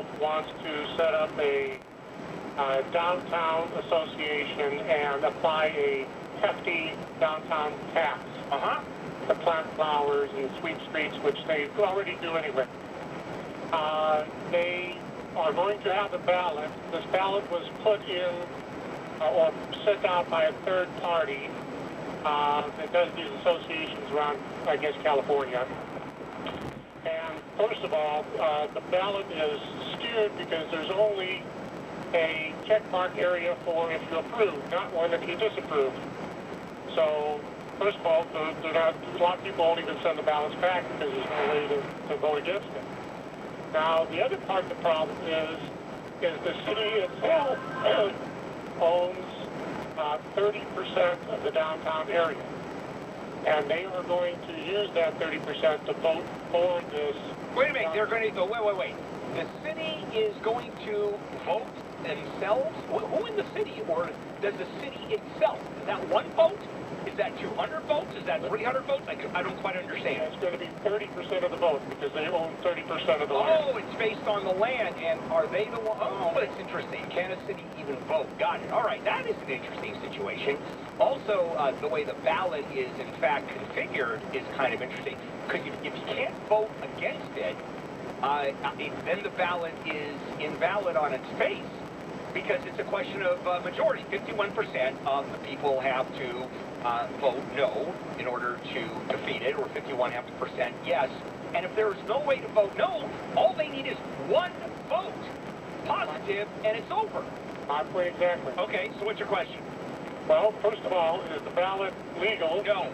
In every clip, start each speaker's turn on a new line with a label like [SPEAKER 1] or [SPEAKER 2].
[SPEAKER 1] himself wants to set up a downtown association and apply a hefty downtown tax to plant flowers and sweep streets, which they already do anyway. They are going to have a ballot. This ballot was put in or sent out by a third party that does these associations around, I guess, California. And first of all, the ballot is skewed because there's only a check mark area for if you approve, not one if you disapprove. So, first of all, a lot of people won't even send the ballots back because there's no way to vote against it. Now, the other part of the problem is the city itself owns 30% of the downtown area. And they are going to use that 30% to vote for this.
[SPEAKER 2] Wait a minute, they're going to go, wait. The city is going to vote themselves? Who in the city? Or does the city itself? Is that one vote? Is that 200 votes? Is that 300 votes? I don't quite understand.
[SPEAKER 1] It's going to be 30% of the vote because they own 30% of the land.
[SPEAKER 2] Oh, it's based on the land. And are they the one? Oh, that's interesting. Can a city even vote? Got it. All right, that is an interesting situation. Also, the way the ballot is, in fact, configured is kind of interesting. Because if you can't vote against it, then the ballot is invalid on its face. Because it's a question of majority. 51% of the people have to vote no in order to defeat it, or 51% have to percent yes. And if there's no way to vote no, all they need is one vote, positive, and it's over.
[SPEAKER 1] Exactly.
[SPEAKER 2] Okay, so what's your question?
[SPEAKER 1] Well, first of all, is the ballot legal?
[SPEAKER 2] No.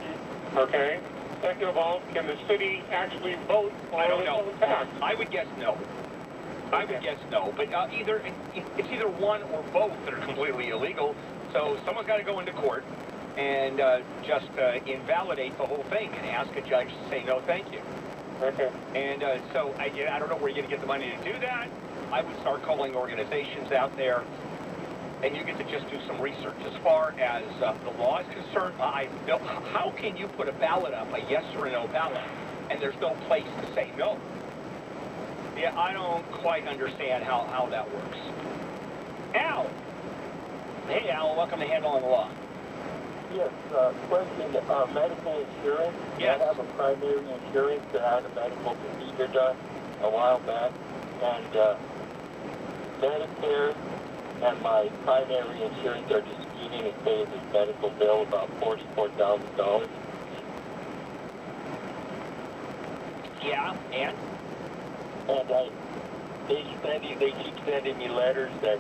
[SPEAKER 1] Okay. Second of all, can the city actually vote on its own tax?
[SPEAKER 2] I would guess no. I would guess no, but it's either one or both that are completely illegal. So someone's got to go into court and just invalidate the whole thing and ask a judge to say no, thank you.
[SPEAKER 1] Okay.
[SPEAKER 2] And so I don't know where you're going to get the money to do that. I would start calling organizations out there, and you get to just do some research. As far as the law is concerned, how can you put a ballot up, a yes or a no ballot, and there's no place to say no? Yeah, I don't quite understand how that works. Al! Hey, Al, welcome to Handling the Law.
[SPEAKER 3] Yes, question, medical insurance.
[SPEAKER 2] Yes.
[SPEAKER 3] I have a primary insurance that had a medical procedure done a while back, and Medicare and my primary insurance are disputing and paying this medical bill about $44,000.
[SPEAKER 2] Yeah, and?
[SPEAKER 3] And they keep sending me letters that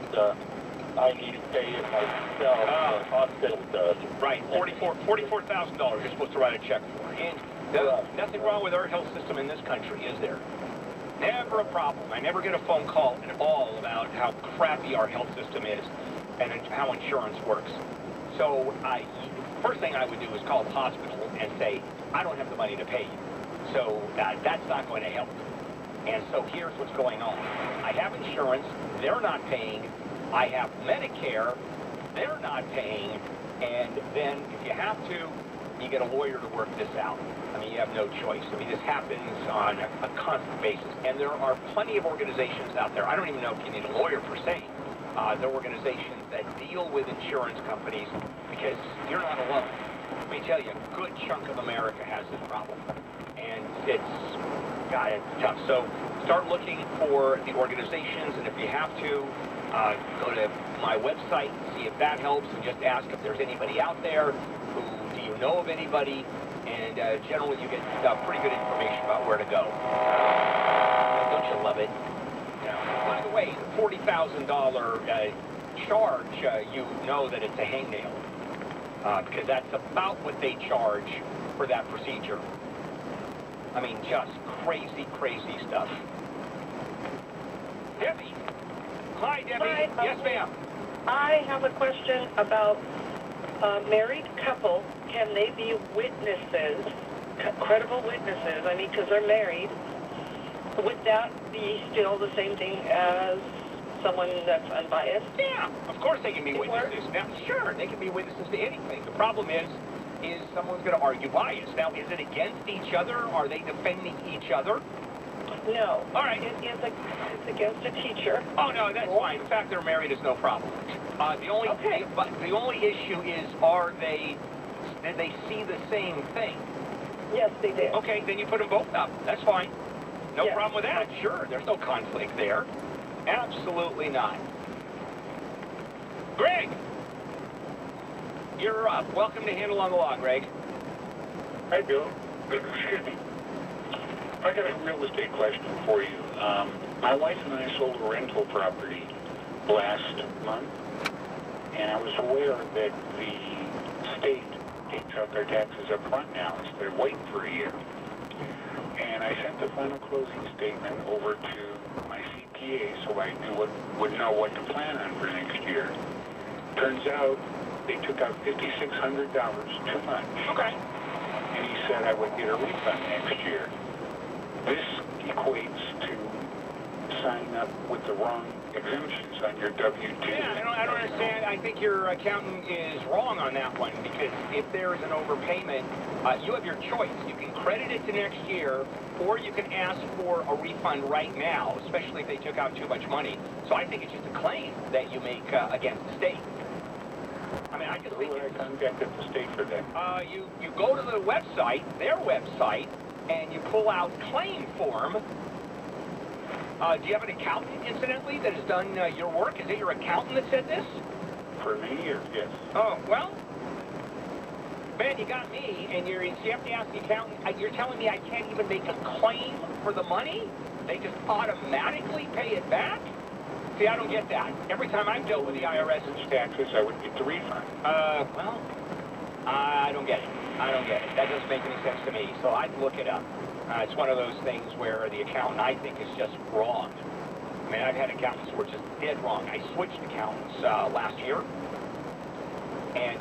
[SPEAKER 3] I need to pay it myself. The hospital does.
[SPEAKER 2] Right, $44,000 you're supposed to write a check for. And nothing wrong with our health system in this country, is there? Never a problem. I never get a phone call at all about how crappy our health system is and how insurance works. So first thing I would do is call the hospital and say, I don't have the money to pay you. So that's not going to help. And so here's what's going on. I have insurance, they're not paying. I have Medicare, they're not paying. And then if you have to, you get a lawyer to work this out. I mean, you have no choice. I mean, this happens on a constant basis. And there are plenty of organizations out there. I don't even know if you need a lawyer per se. There are organizations that deal with insurance companies because you're not alone. Let me tell you, a good chunk of America has this problem. And it's tough. So start looking for the organizations, and if you have to, go to my website, see if that helps, and just ask if there's anybody out there who, do you know of anybody, and generally you get pretty good information about where to go. Don't you love it? By the way, the $40,000 charge, you know that it's a hangnail, because that's about what they charge for that procedure. I mean, just crazy, crazy stuff. Debbie. Hi, Debbie.
[SPEAKER 4] Hi,
[SPEAKER 2] yes, ma'am.
[SPEAKER 4] I have a question about a married couple. Can they be witnesses, credible witnesses? I mean, because they're married. Would that be still the same thing as someone that's unbiased?
[SPEAKER 2] Yeah, of course they can be witnesses. Now, sure, they can be witnesses to anything. The problem is someone's going to argue bias. Now, is it against each other? Are they defending each other?
[SPEAKER 4] No.
[SPEAKER 2] All right.
[SPEAKER 4] It's against a teacher.
[SPEAKER 2] Oh, no, that's fine. The fact they're married is no problem. The only issue is, did they see the same thing?
[SPEAKER 4] Yes, they did.
[SPEAKER 2] Okay, then you put them both up. That's fine. No
[SPEAKER 4] Yes.
[SPEAKER 2] problem with that. Sure, there's no conflict there. Absolutely not. Greg! You're up. Welcome to Handle on the Law, Greg.
[SPEAKER 5] Hi, Bill. Excuse me. I got a real estate question for you. My wife and I sold a rental property last month, and I was aware that the state takes out their taxes up front now instead of waiting for a year. And I sent the final closing statement over to my CPA so I would know what to plan on for next year. Turns out they took out $5,600 too much.
[SPEAKER 2] Okay.
[SPEAKER 5] And he said I would get a refund next year. This equates to signing up with the wrong exemptions on your W-2.
[SPEAKER 2] Yeah, I don't understand. I think your accountant is wrong on that one, because if there is an overpayment, you have your choice. You can credit it to next year, or you can ask for a refund right now, especially if they took out too much money. So I think it's just a claim that you make against the state. I mean, I just think
[SPEAKER 5] I contacted the state for that.
[SPEAKER 2] you go to the website, their website, and you pull out claim form. Do you have an accountant, incidentally, that has done your work? Is it your accountant that said this?
[SPEAKER 5] For many years, yes.
[SPEAKER 2] Oh, well, man, you got me, and you have to ask the accountant. You're telling me I can't even make a claim for the money? They just automatically pay it back? See, I don't get that. Every time I've dealt with the IRS...
[SPEAKER 5] taxes, I would get the refund.
[SPEAKER 2] Well, I don't get it. I don't get it. That doesn't make any sense to me, so I'd look it up. It's one of those things where the accountant, I think, is just wrong. I mean, I've had accountants who were just dead wrong. I switched accountants last year, and